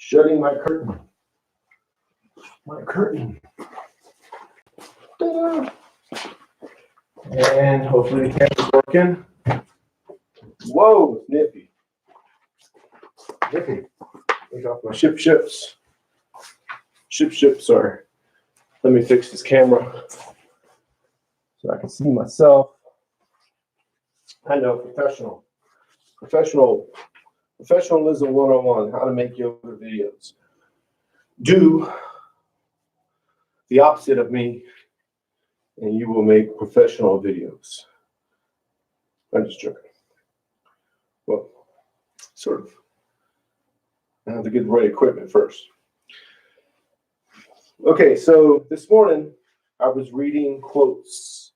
Shutting my curtain. My curtain. Ta-da. And hopefully the camera's working. Whoa, nippy. Nippy. Take off my ships. Sorry. Let me fix this camera so I can see myself. I know, professionalism 101, how to make yoga videos. Do the opposite of me, and you will make professional videos. I'm just joking. Well, sort of. I have to get the right equipment first. Okay, so this morning I was reading quotes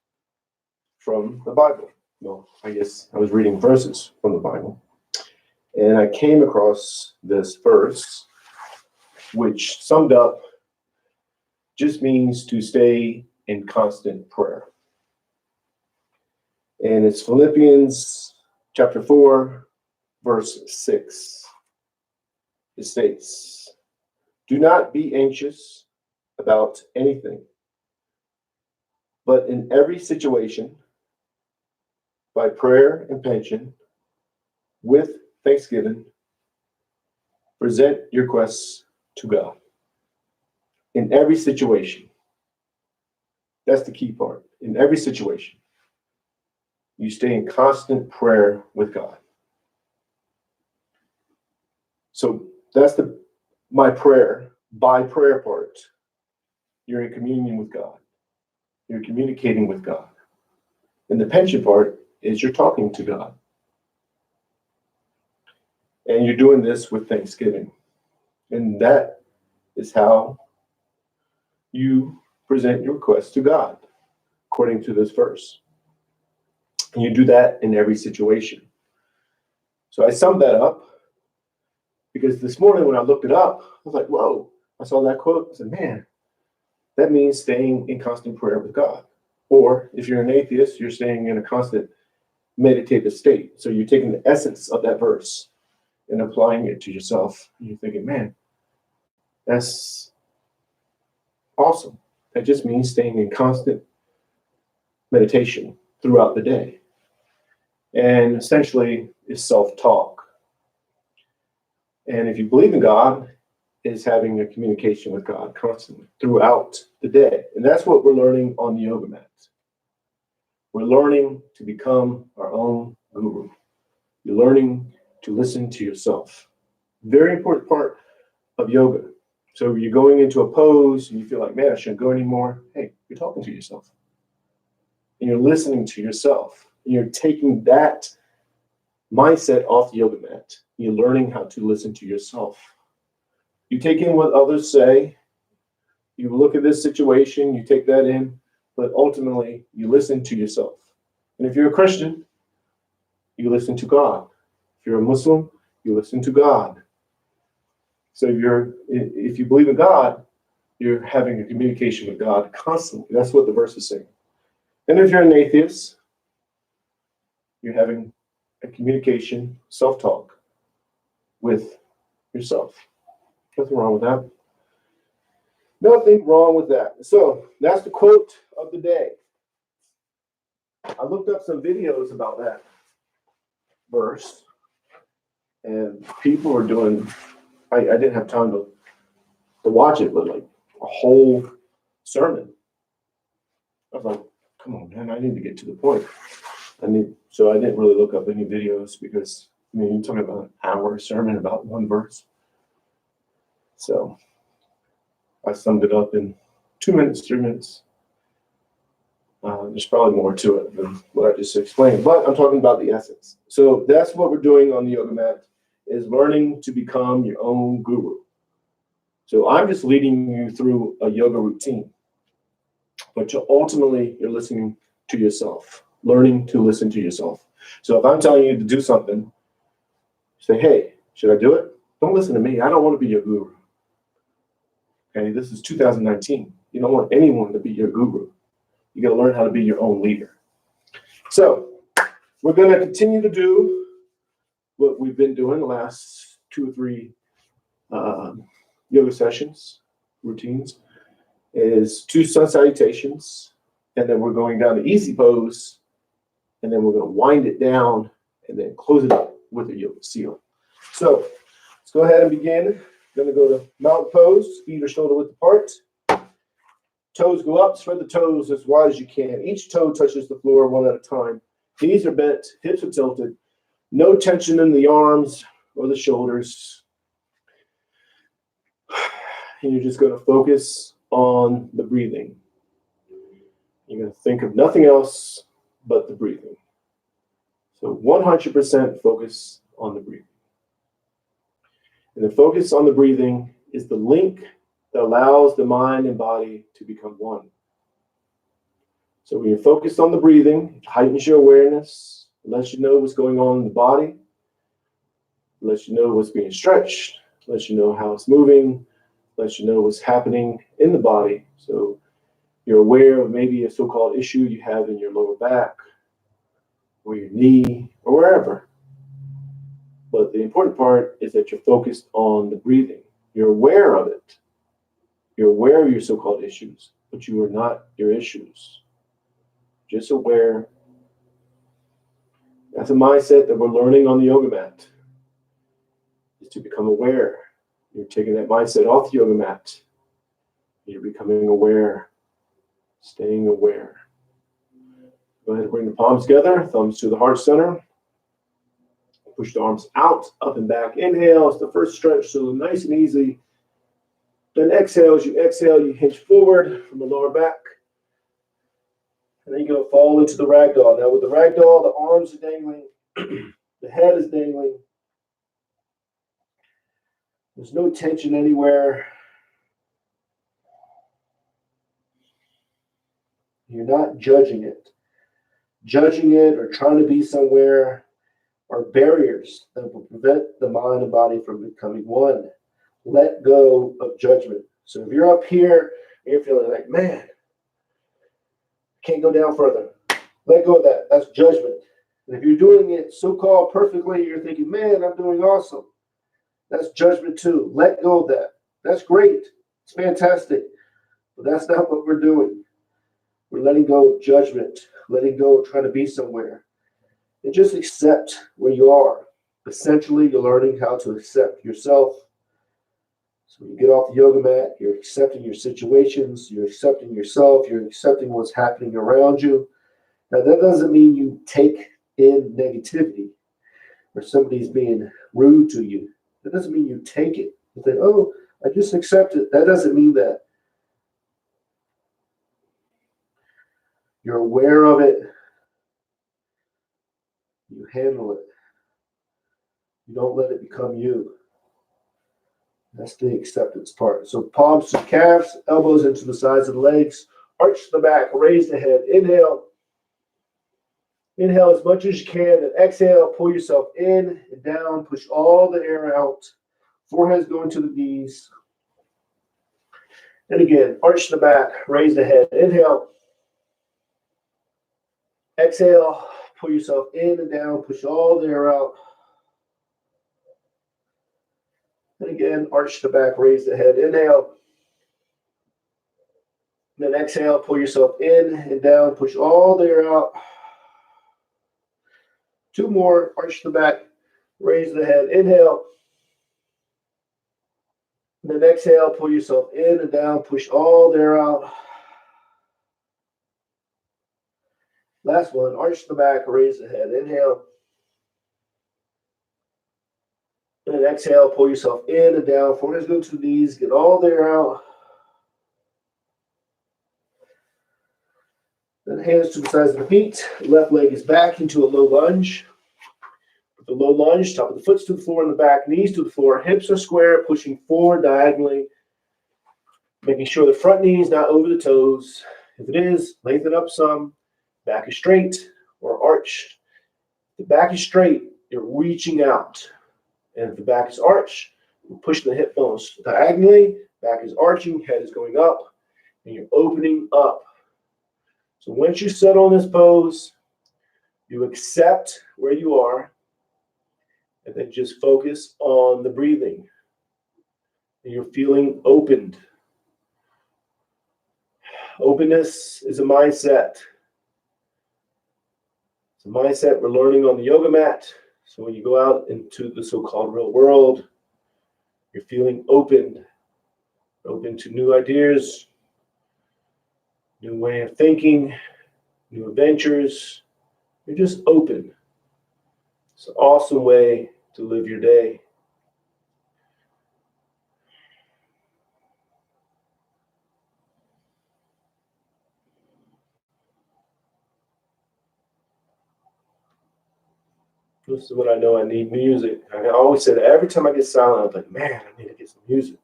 from the Bible. Well, I guess I was reading verses from the Bible. And I came across this verse, which summed up just means to stay in constant prayer. And it's Philippians chapter 4, verse 6. It states, "Do not be anxious about anything, but in every situation, by prayer and petition, with thanksgiving, present your requests to God." In every situation. That's the key part. In every situation, you stay in constant prayer with God. So that's my prayer. By prayer part, you're in communion with God. You're communicating with God. And the pension part is you're talking to God. And you're doing this with thanksgiving. And that is how you present your request to God, according to this verse. And you do that in every situation. So I summed that up because this morning when I looked it up, I was like, whoa, I saw that quote. I said, man, that means staying in constant prayer with God. Or if you're an atheist, you're staying in a constant meditative state. So you're taking the essence of that verse and applying it to yourself. And you're thinking, man, that's awesome. That just means staying in constant meditation throughout the day. And essentially, it's self-talk. And if you believe in God, it's having a communication with God constantly throughout the day. And that's what we're learning on the yoga mat. We're learning to become our own guru. You're learning to listen to yourself. Very important part of yoga. So you're going into a pose and you feel like, man, I shouldn't go anymore. Hey, you're talking to yourself. And you're listening to yourself. And you're taking that mindset off the yoga mat. You're learning how to listen to yourself. You take in what others say. You look at this situation, you take that in, but ultimately you listen to yourself. And if you're a Christian, you listen to God. If you're a Muslim, you listen to God. So if you believe in God, you're having a communication with God constantly. That's what the verse is saying. And if you're an atheist, you're having a communication, self-talk with yourself. Nothing wrong with that. Nothing wrong with that. So that's the quote of the day. I looked up some videos about that verse, and people were doing, I didn't have time to watch it, but like a whole sermon. I was like, come on, man, I need to get to the point. So I didn't really look up any videos because, I mean, you're talking about an hour sermon about one verse. So I summed it up in 2 minutes, 3 minutes. There's probably more to it than what I just explained, but I'm talking about the essence. So that's what we're doing on the yoga mat, is learning to become your own guru. So I'm just leading you through a yoga routine, but ultimately you're listening to yourself, learning to listen to yourself. So if I'm telling you to do something, say, hey, should I do it? Don't listen to me. I don't want to be your guru. Okay, this is 2019. You don't want anyone to be your guru. You got to learn how to be your own leader. So we're going to continue to do what we've been doing the last 2 or 3 yoga sessions, routines, is 2 sun salutations, and then we're going down to easy pose, and then we're going to wind it down and then close it up with a yoga seal. So let's go ahead and begin. Going to go to mountain pose, feet are shoulder width apart. Toes go up, spread the toes as wide as you can. Each toe touches the floor one at a time. Knees are bent, hips are tilted. No tension in the arms or the shoulders. And you're just going to focus on the breathing. You're going to think of nothing else but the breathing. So 100% focus on the breathing. And the focus on the breathing is the link that allows the mind and body to become one. So when you're focused on the breathing, it heightens your awareness, it lets you know what's going on in the body, it lets you know what's being stretched, it lets you know how it's moving, it lets you know what's happening in the body. So you're aware of maybe a so-called issue you have in your lower back, or your knee, or wherever. But the important part is that you're focused on the breathing. You're aware of it. You're aware of your so-called issues, but you are not your issues. Just aware. That's a mindset that we're learning on the yoga mat, is to become aware. You're taking that mindset off the yoga mat. You're becoming aware, staying aware. Go ahead and bring the palms together, thumbs to the heart center. Push the arms out, up and back. Inhale, it's the first stretch, so nice and easy. Then exhale, as you exhale, you hinge forward from the lower back. And then you're going to fall into the ragdoll. Now with the ragdoll, the arms are dangling, the head is dangling. There's no tension anywhere. You're not judging it. Judging it or trying to be somewhere are barriers that will prevent the mind and body from becoming one. Let go of judgment. So if you're up here and you're feeling like, man, can't go down further, let go of that. That's judgment. And if you're doing it so-called perfectly, you're thinking, man, I'm doing awesome. That's judgment too. Let go of that. That's great. It's fantastic. But that's not what we're doing. We're letting go of judgment, letting go of trying to be somewhere. And just accept where you are. Essentially, you're learning how to accept yourself. So when you get off the yoga mat, you're accepting your situations, you're accepting yourself, you're accepting what's happening around you. Now, that doesn't mean you take in negativity or somebody's being rude to you. That doesn't mean you take it. You think, oh, I just accept it. That doesn't mean that. You're aware of it. You handle it. You don't let it become you. That's the acceptance part. So palms to calves, elbows into the sides of the legs, arch the back, raise the head. Inhale. Inhale as much as you can, and exhale, pull yourself in and down, push all the air out. Forehead's going to the knees. And again, arch the back, raise the head. Inhale. Exhale, pull yourself in and down, push all the air out. And again, arch the back, raise the head. Inhale. Then exhale, pull yourself in and down, push all the air out. 2 more, arch the back, raise the head. Inhale. Then exhale, pull yourself in and down, push all the air out. Last one, arch the back, raise the head. Inhale. And then exhale, pull yourself in and down. Forehead go to the knees, get all the air out. Then hands to the sides of the feet. Left leg is back into a low lunge. With the low lunge, top of the foot to the floor in the back, knees to the floor, hips are square, pushing forward diagonally, making sure the front knee is not over the toes. If it is, lengthen up some. Back is straight or arched. If the back is straight, you're reaching out. And if the back is arched, you're pushing the hip bones diagonally. Back is arching, head is going up, and you're opening up. So once you settle in this pose, you accept where you are, and then just focus on the breathing. and you're feeling opened. Openness is a mindset. It's a mindset we're learning on the yoga mat. So when you go out into the so-called real world, you're feeling open to new ideas, new way of thinking, new adventures. You're just open. It's an awesome way to live your day. This is when I know I need music. I always say that every time I get silent, I'm like, man, I need to get some music.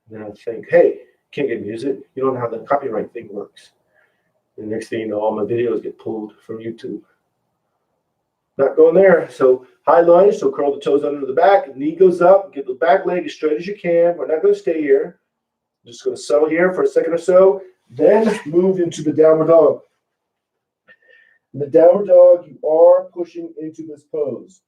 And then I think, hey, can't get music. You don't know how the copyright thing works. And the next thing you know, all my videos get pulled from YouTube. Not going there. So high lunge, so curl the toes under the back, knee goes up, get the back leg as straight as you can. We're not going to stay here. I'm just going to settle here for a second or so, then move into the downward dog. In the downward dog, you are pushing into this pose.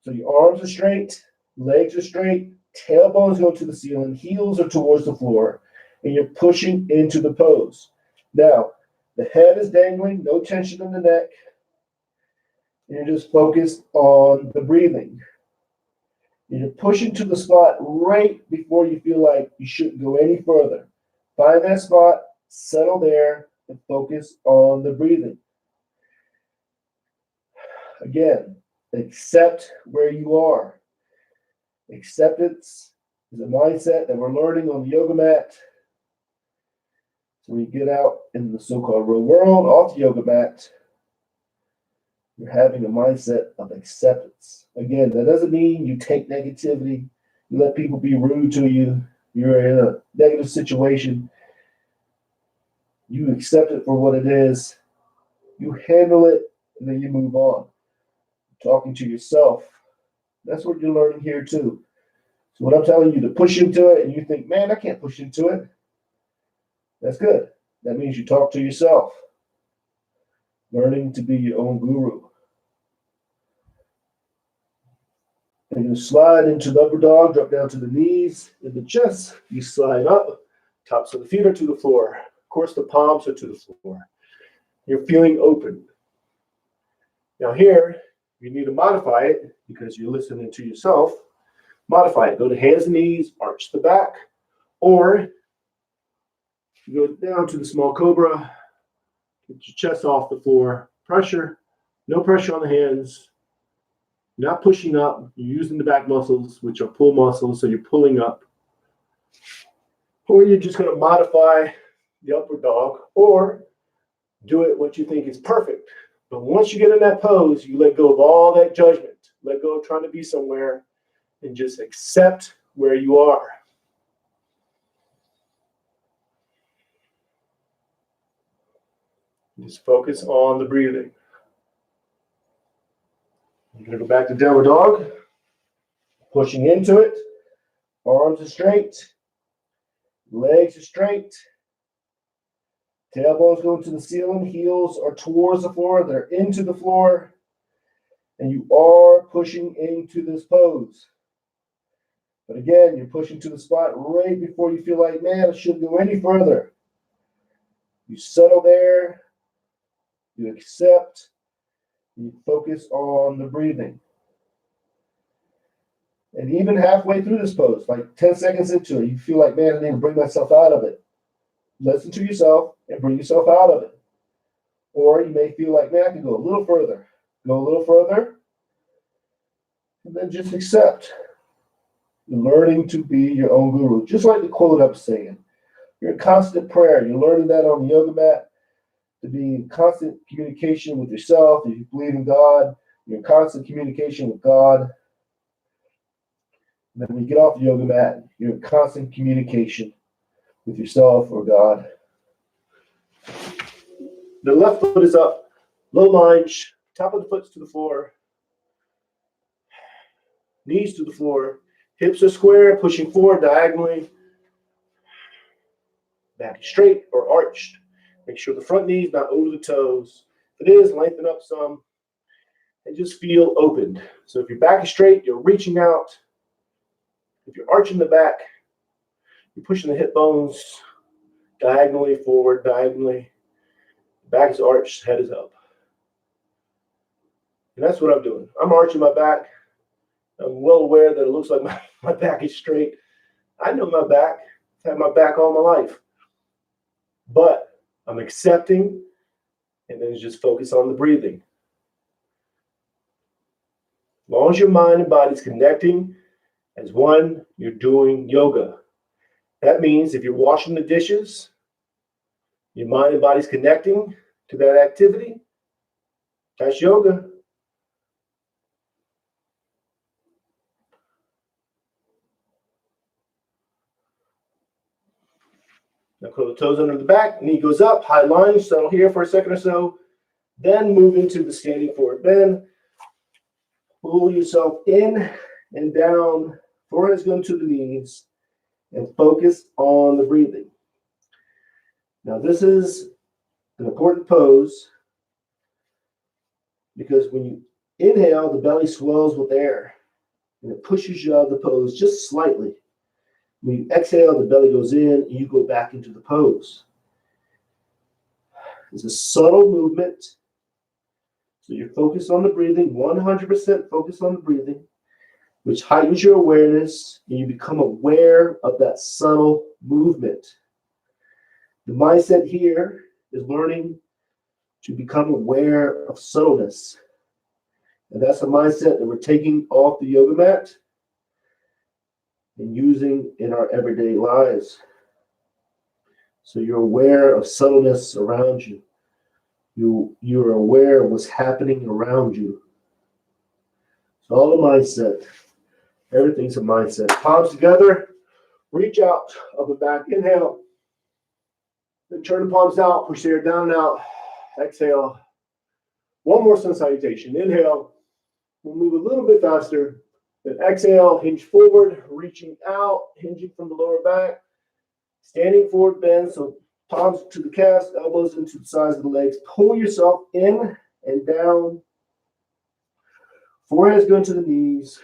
So your arms are straight, legs are straight, tailbones go to the ceiling, heels are towards the floor, and you're pushing into the pose. Now, the head is dangling, no tension in the neck. And you're just focused on the breathing. And you're pushing to the spot right before you feel like you shouldn't go any further. Find that spot, settle there, and focus on the breathing. Again, accept where you are. Acceptance is a mindset that we're learning on the yoga mat. So when you get out into the so-called real world, off the yoga mat, you're having a mindset of acceptance. Again, that doesn't mean you take negativity, you let people be rude to you, you're in a negative situation. You accept it for what it is, you handle it, and then you move on. Talking to yourself. That's what you're learning here too. So what I'm telling you to push into it and you think, man, I can't push into it. That's good. That means you talk to yourself. Learning to be your own guru. And you slide into the upper dog, drop down to the knees and the chest. You slide up. Tops of the feet are to the floor. Of course, the palms are to the floor. You're feeling open. Now here, you need to modify it because you're listening to yourself. Modify it. Go to hands and knees, arch the back, or you go down to the small cobra. Get your chest off the floor. Pressure. No pressure on the hands. You're not pushing up. You're using the back muscles, which are pull muscles, so you're pulling up. Or you're just going to modify the upward dog, or do it what you think is perfect. But once you get in that pose, you let go of all that judgment. Let go of trying to be somewhere and just accept where you are. Just focus on the breathing. You're going to go back to downward dog. Pushing into it. Arms are straight. Legs are straight. Tailbones go to the ceiling. Heels are towards the floor. They're into the floor. And you are pushing into this pose. But again, you're pushing to the spot right before you feel like, man, I shouldn't go any further. You settle there. You accept. You focus on the breathing. And even halfway through this pose, like 10 seconds into it, you feel like, man, I need to bring myself out of it. Listen to yourself and bring yourself out of it. Or you may feel like, man, I can go a little further. Go a little further. And then just accept. You're learning to be your own guru. Just like the quote I'm saying. You're in constant prayer. You're learning that on the yoga mat. To be in constant communication with yourself. If you believe in God, you're in constant communication with God. And then when you get off the yoga mat, you're in constant communication with yourself or God. The left foot is up, low lunge, top of the foot's to the floor, knees to the floor, hips are square, pushing forward diagonally, back straight or arched. Make sure the front knee is not over the toes. If it is, lengthen up some and just feel opened. So if your back is straight, you're reaching out. If you're arching the back, you're pushing the hip bones diagonally forward, diagonally. Back is arched, head is up. And that's what I'm doing. I'm arching my back. I'm well aware that it looks like my back is straight. I know my back. I've had my back all my life. But I'm accepting, and then just focus on the breathing. As long as your mind and body is connecting as one, you're doing yoga. That means if you're washing the dishes, your mind and body's connecting to that activity, that's yoga. Now curl the toes under the back, knee goes up, high lunge, settle here for a second or so. Then move into the standing forward bend. Pull yourself in and down, forehead's going to the knees, and focus on the breathing. Now this is an important pose because when you inhale, the belly swells with air and it pushes you out of the pose just slightly. When you exhale, the belly goes in and you go back into the pose. It's a subtle movement. So you're focused on the breathing, 100% focused on the breathing, which heightens your awareness and you become aware of that subtle movement. The mindset here is learning to become aware of subtleness. And that's the mindset that we're taking off the yoga mat and using in our everyday lives. So you're aware of subtleness around you. You're aware of what's happening around you. It's all a mindset. Everything's a mindset. Palms together. Reach out, up and back. Inhale. Then turn the palms out. Push the air down and out. Exhale. One more sun salutation. Inhale. We'll move a little bit faster. Then exhale. Hinge forward. Reaching out. Hinging from the lower back. Standing forward bend. So palms to the calves, elbows into the sides of the legs. Pull yourself in and down. Forehead's going to the knees.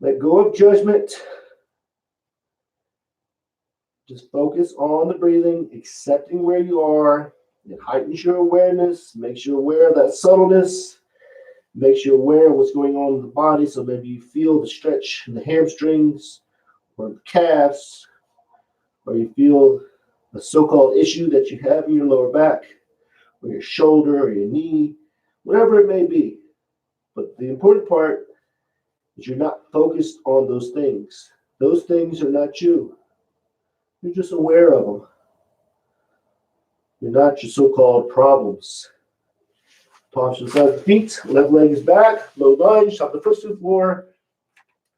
Let go of judgment. Just focus on the breathing, accepting where you are. It heightens your awareness, makes you aware of that subtleness, makes you aware of what's going on in the body. So maybe you feel the stretch in the hamstrings or the calves, or you feel the so-called issue that you have in your lower back, or your shoulder, or your knee, whatever it may be. But the important part is you're not focused on those things. Those things are not you. You're just aware of them. You're not your so-called problems. Palms to the side of the feet, left leg is back, low lunge, top of the foot to the floor,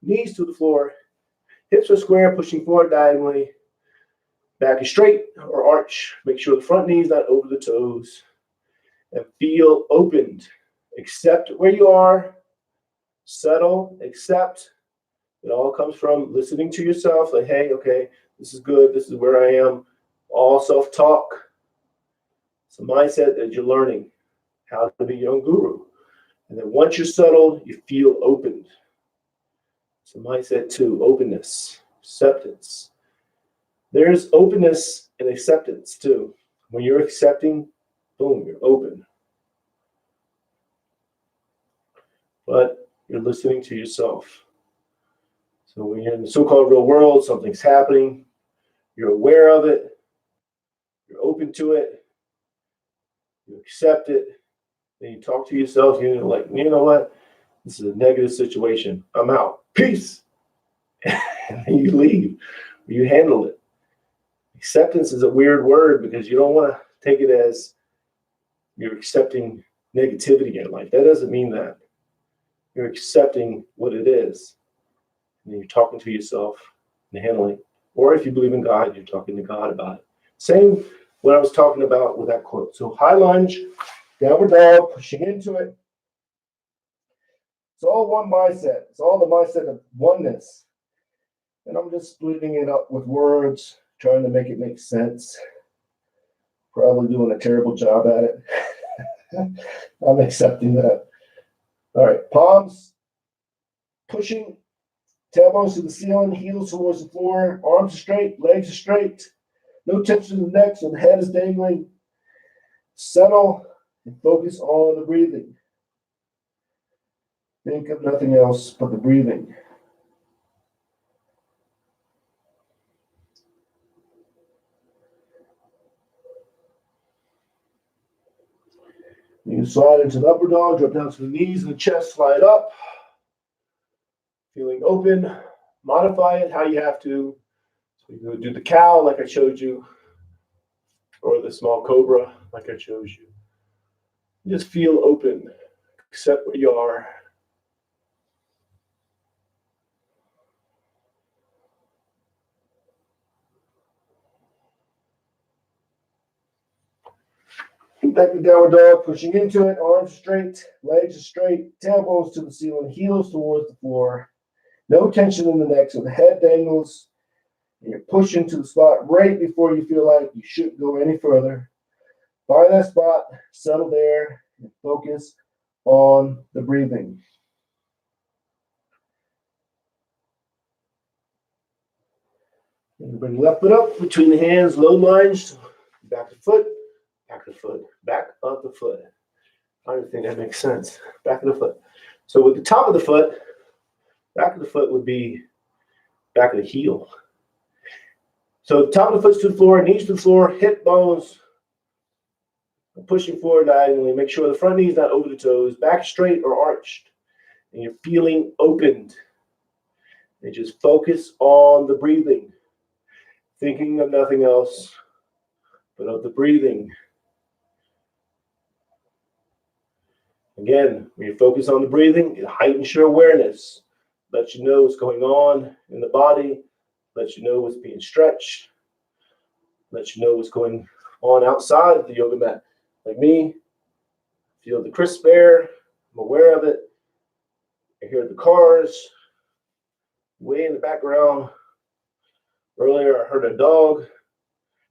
knees to the floor, hips are square, pushing forward diagonally. Back is straight or arch. Make sure the front knee is not over the toes. And feel opened. Accept where you are. Settle, accept. It all comes from listening to yourself. Like, hey, okay, this is good. This is where I am. All self-talk. It's a mindset that you're learning how to be your own guru. And then once you're settled, you feel opened. It's a mindset too. Openness, acceptance. There's openness and acceptance too. When you're accepting, boom, you're open. But you're listening to yourself. So when you're in the so-called real world, something's happening, you're aware of it, you're open to it, you accept it, then you talk to yourself, you're like, you know what? This is a negative situation. I'm out. Peace. And then you leave. You handle it. Acceptance is a weird word because you don't want to take it as you're accepting negativity in your life. That doesn't mean that. You're accepting what it is. And you're talking to yourself and handling. Or if you believe in God, you're talking to God about it. Same what I was talking about with that quote. So high lunge, downward dog, pushing into it. It's all one mindset. It's all the mindset of oneness. And I'm just splitting it up with words, trying to make it make sense. Probably doing a terrible job at it. I'm accepting that. All right, palms pushing Tailbones to the ceiling, heels towards the floor, arms are straight, legs are straight. No tension in the neck, so the head is dangling. Settle and focus on the breathing. Think of nothing else but the breathing. You can slide into the upper dog, drop down to the knees and the chest, slide up. Feeling open, modify it how you have to. So you can do the cow like I showed you, or the small cobra like I showed you. Just feel open, accept where you are. Back to downward dog, pushing into it, arms straight, legs are straight, tailbones to the ceiling, heels towards the floor. No tension in the neck, so the head dangles, and you're pushing to the spot right before you feel like you shouldn't go any further. Find that spot, settle there, and focus on the breathing. And bring the left foot up between the hands, low lunge, back of the foot, back of the foot, back of the foot. I don't think that makes sense. Back of the foot. So with the top of the foot, back of the foot would be back of the heel. So top of the foot to the floor, knees to the floor, hip bones, pushing forward diagonally. Make sure the front knee is not over the toes, back straight or arched. And you're feeling opened. And just focus on the breathing. Thinking of nothing else but of the breathing. Again, when you focus on the breathing, it heightens your awareness. Lets you know what's going on in the body. Lets you know what's being stretched. Lets you know what's going on outside of the yoga mat. Like me, feel the crisp air. I'm aware of it. I hear the cars way in the background. Earlier, I heard a dog.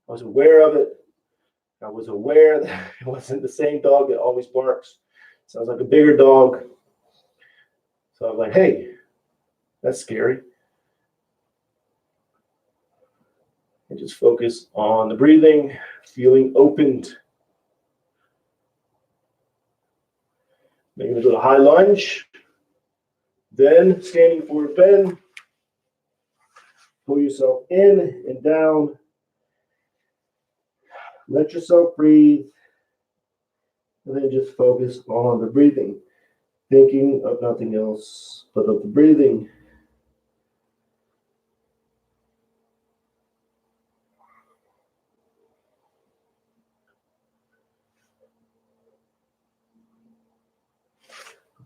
I was aware of it. I was aware that it wasn't the same dog that always barks. Sounds like a bigger dog. So I'm like, hey, that's scary. And just focus on the breathing, feeling opened. Maybe a little high lunge. Then standing forward bend. Pull yourself in and down. Let yourself breathe. And then just focus on the breathing. Thinking of nothing else but of the breathing.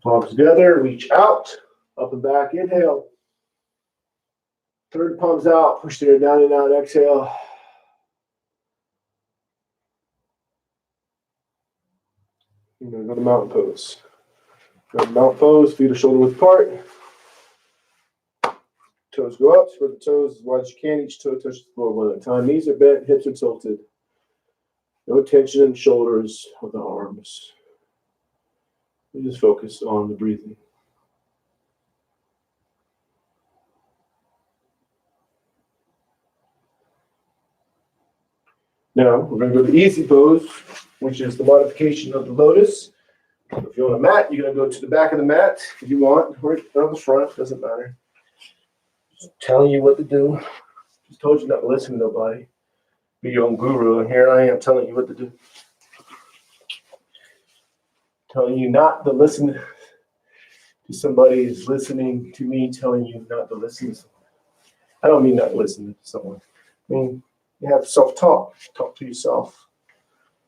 Palms together, reach out, up and back, inhale. Third palms out, push the air down and out, exhale. You're going to go to mountain pose. Go to mountain pose, feet are shoulder width apart. Toes go up, spread the toes as wide as you can. Each toe touches the floor one at a time. Knees are bent, hips are tilted. No tension in shoulders or the arms. You just focus on the breathing. Now, we're going to go to easy pose, which is the modification of the lotus. If you're on a mat, you're going to go to the back of the mat if you want, or on the front, doesn't matter. Just telling you what to do. Just told you not to listen to nobody. Be your own guru, and here I am telling you what to do. Telling you not to listen to somebody who's listening to me telling you not to listen to someone. I don't mean not listen to someone. I mean, you have self-talk. Talk to yourself.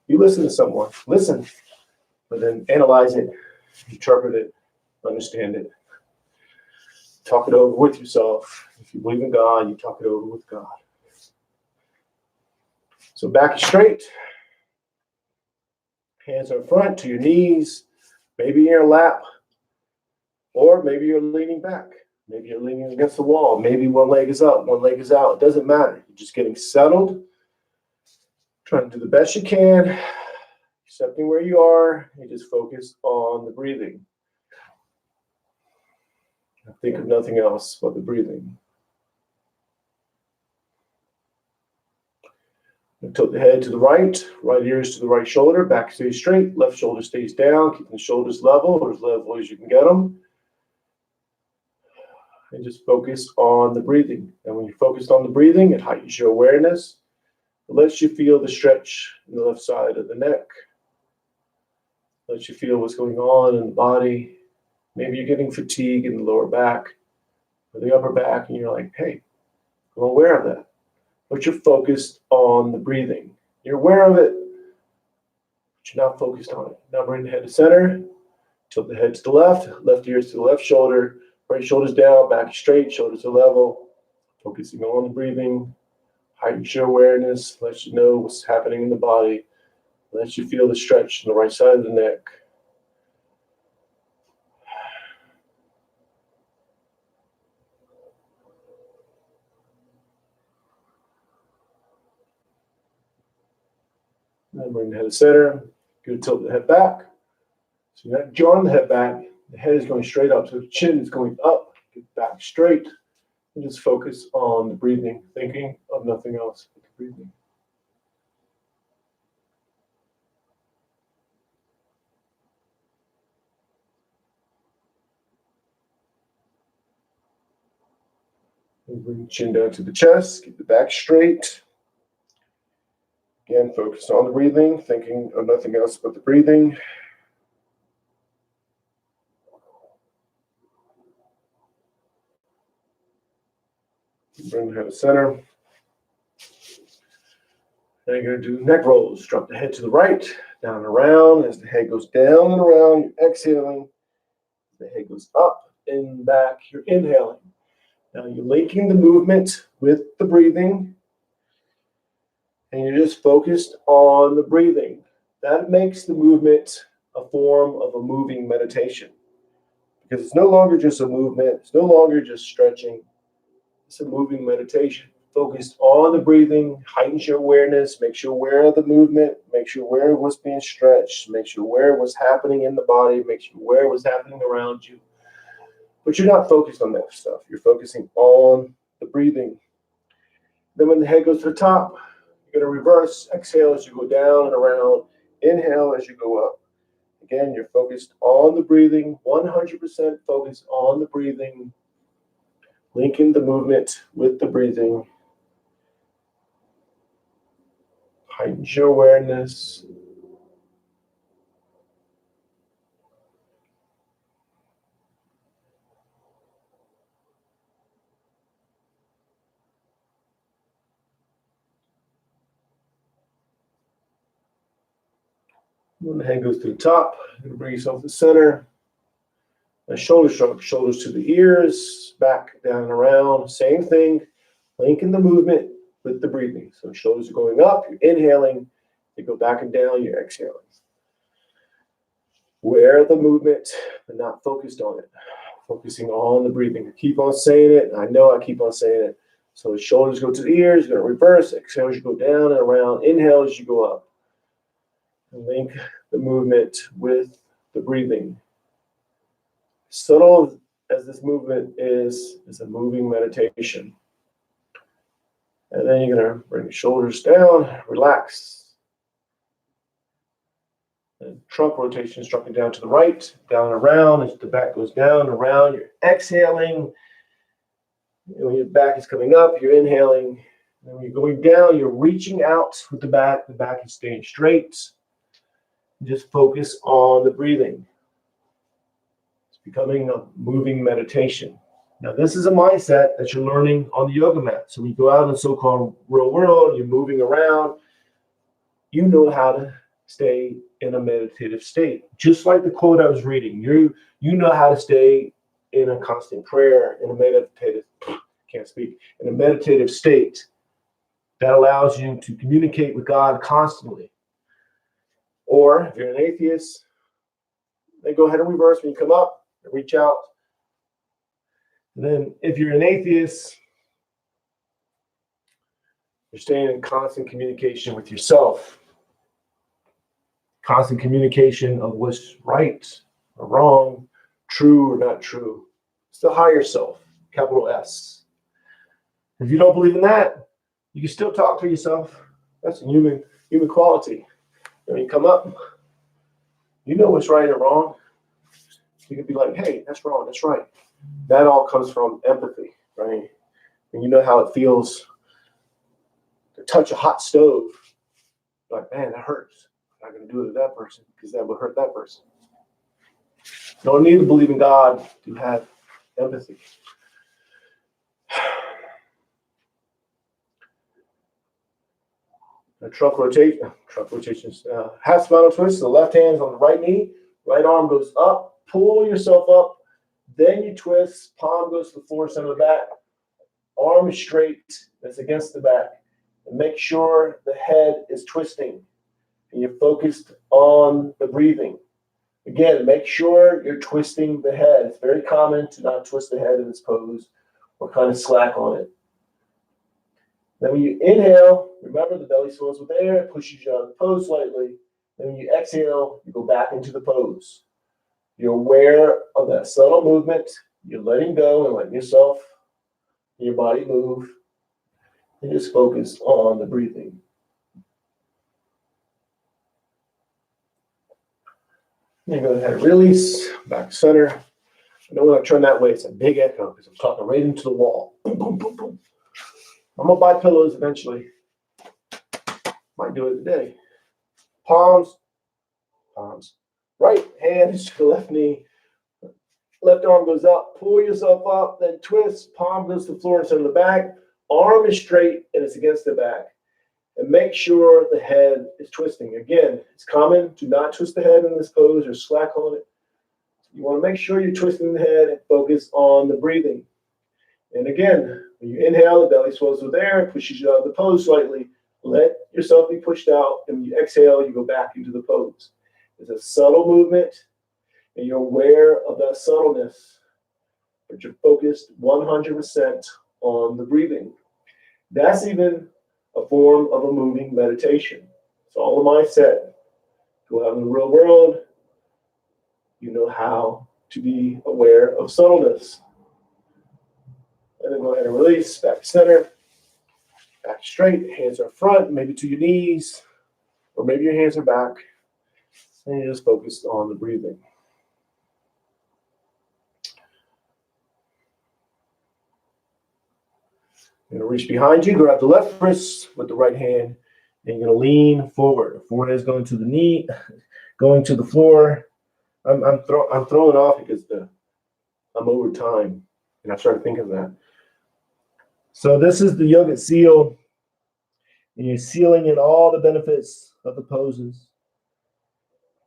You listen to someone. Listen. But then analyze it, interpret it, understand it. Talk it over with yourself. If you believe in God, you talk it over with God. So back is straight. Hands are in front to your knees. Maybe in your lap. Or maybe you're leaning back. Maybe you're leaning against the wall. Maybe one leg is up, one leg is out. It doesn't matter. You're just getting settled. Trying to do the best you can. Accepting where you are. You just focus on the breathing. Think of nothing else but the breathing. Tilt the head to the right ears to the right shoulder, back stays straight, left shoulder stays down, keeping the shoulders level or as level as you can get them. And just focus on the breathing. And when you're focused on the breathing, it heightens your awareness. It lets you feel the stretch in the left side of the neck. It lets you feel what's going on in the body. Maybe you're getting fatigue in the lower back or the upper back, and you're like, hey, I'm aware of that. But you're focused on the breathing. You're aware of it, but you're not focused on it. Now bring the head to center, tilt the head to the left ears to the left shoulder, right shoulder's down, back straight, shoulders are level. Focusing on the breathing, heightens your awareness, lets you know what's happening in the body, lets you feel the stretch on the right side of the neck. Then bring the head to center. Good, tilt the head back. So you're not drawing the head back. The head is going straight up. So the chin is going up. Get back straight. And just focus on the breathing, thinking of nothing else but the breathing. And bring the chin down to the chest. Keep the back straight. Again, focus on the breathing, thinking of nothing else but the breathing. Bring the head to center. Now you're going to do neck rolls. Drop the head to the right, down and around. As the head goes down and around, you're exhaling. The head goes up and back, you're inhaling. Now you're linking the movement with the breathing. And you're just focused on the breathing. That makes the movement a form of a moving meditation. Because it's no longer just a movement. It's no longer just stretching. It's a moving meditation. Focused on the breathing, heightens your awareness, makes you aware of the movement, makes you aware of what's being stretched, makes you aware of what's happening in the body, makes you aware of what's happening around you. But you're not focused on that stuff. You're focusing on the breathing. Then when the head goes to the top, you're going to reverse, exhale as you go down and around, inhale as you go up. Again, you're focused on the breathing, 100% focused on the breathing, linking the movement with the breathing. Heightens your awareness. When the head goes to the top, you're going to bring yourself to the center. A shoulder shrug, shoulders to the ears, back, down, and around. Same thing, linking the movement with the breathing. So shoulders are going up, you're inhaling. You go back and down, you're exhaling. Aware of the movement, but not focused on it. Focusing on the breathing. I keep on saying it. I know I keep on saying it. So the shoulders go to the ears, you're going to reverse. Exhale as you go down and around. Inhale as you go up. And link the movement with the breathing. Subtle as this movement is a moving meditation. And then you're going to bring the shoulders down, relax. And trunk rotation is dropping down to the right, down and around. As the back goes down and around, you're exhaling. And when your back is coming up, you're inhaling. And when you're going down, you're reaching out with the back. The back is staying straight. Just focus on the breathing. It's becoming a moving meditation. Now, this is a mindset that you're learning on the yoga mat. So when you go out in the so-called real world, you're moving around, you know how to stay in a meditative state. Just like the quote I was reading, you know how to stay in a constant prayer, in a meditative state that allows you to communicate with God constantly. Or if you're an atheist, then go ahead and reverse when you come up and reach out. And then if you're an atheist, you're staying in constant communication with yourself. Constant communication of what's right or wrong, true or not true. It's the higher self, capital S. If you don't believe in that, you can still talk to yourself. That's a human quality. When you come up, you know what's right and wrong. You can be like, hey, that's wrong, that's right. That all comes from empathy, right? And you know how it feels to touch a hot stove. Like, man, that hurts. I'm not going to do it to that person because that would hurt that person. You don't need to believe in God to have empathy. A trunk rotations, half spinal twist. The left hand's on the right knee, right arm goes up, pull yourself up, then you twist, palm goes to the floor, center of the back, arm is straight, that's against the back, and make sure the head is twisting, and you're focused on the breathing. Again, make sure you're twisting the head. It's very common to not twist the head in this pose or kind of slack on it. Then when you inhale, remember the belly swells with air, it pushes you out of the pose slightly. Then when you exhale, you go back into the pose. You're aware of that subtle movement. You're letting go and letting yourself and your body move. And just focus on the breathing. Then go ahead and release, back to center. I know when I turn that way, it's a big echo because I'm talking right into the wall. Boom, boom, boom, boom. I'm going to buy pillows eventually. Might do it today. Palms. Right hand is to the left knee. Left arm goes up. Pull yourself up, then twist. Palm goes to the floor instead of the back. Arm is straight and it's against the back. And make sure the head is twisting. Again, it's common to not twist the head in this pose or slack on it. You want to make sure you're twisting the head and focus on the breathing. And again, when you inhale, the belly swells with air, pushes you out of the pose slightly. Let yourself be pushed out. And when you exhale, you go back into the pose. It's a subtle movement, and you're aware of that subtleness, but you're focused 100% on the breathing. That's even a form of a moving meditation. It's all a mindset. Go out in the real world, you know how to be aware of subtleness. And then go ahead and release, back to center, back straight, hands are front, maybe to your knees, or maybe your hands are back, and you're just focused on the breathing. You're going to reach behind you, grab the left wrist with the right hand, and you're going to lean forward. The forehead is going to the knee, going to the floor. I'm throwing off because I'm over time, and I started thinking of that. So this is the yogic seal, and you're sealing in all the benefits of the poses,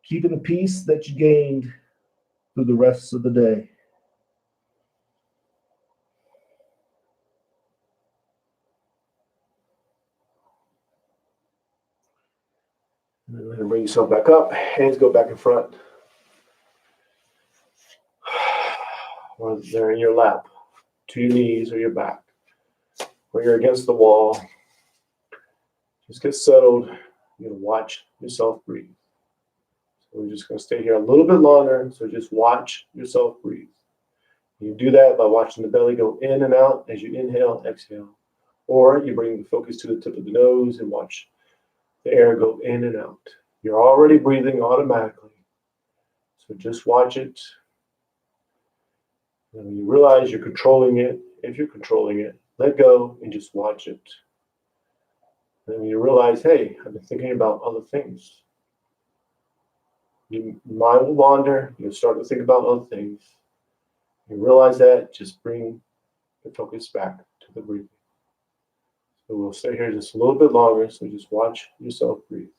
keeping the peace that you gained through the rest of the day. And then bring yourself back up, hands go back in front. Or they're in your lap, to your knees or your back, or you're against the wall. Just get settled. You're going to watch yourself breathe. So we're just going to stay here a little bit longer. So just watch yourself breathe. You do that by watching the belly go in and out as you inhale, exhale. Or you bring the focus to the tip of the nose and watch the air go in and out. You're already breathing automatically. So just watch it. And when you realize you're controlling it, if you're controlling it, let go and just watch it. And when you realize, hey, I've been thinking about other things. Your mind will wander. You'll start to think about other things. You realize that, just bring the focus back to the breathing. So we'll stay here just a little bit longer. So just watch yourself breathe.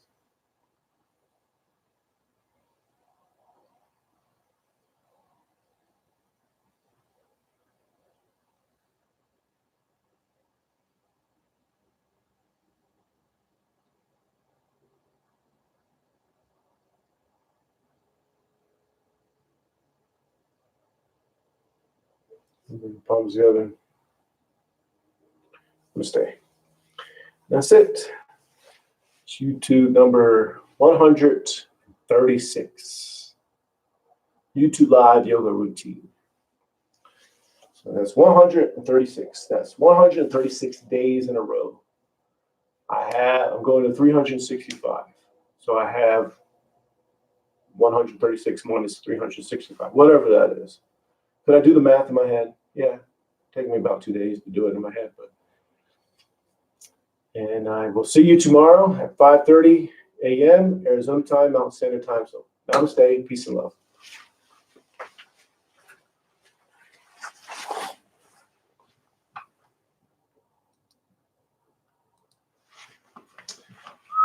And bring the palms together. Namaste. That's it. It's YouTube number 136. YouTube Live Yoga Routine. So that's 136. That's 136 days in a row. I'm going to 365. So I have 136 minus 365, whatever that is. Could I do the math in my head? Yeah. Take me about 2 days to do it in my head. And I will see you tomorrow at 5:30 a.m. Arizona time, Mountain Standard Time. So namaste, peace and love.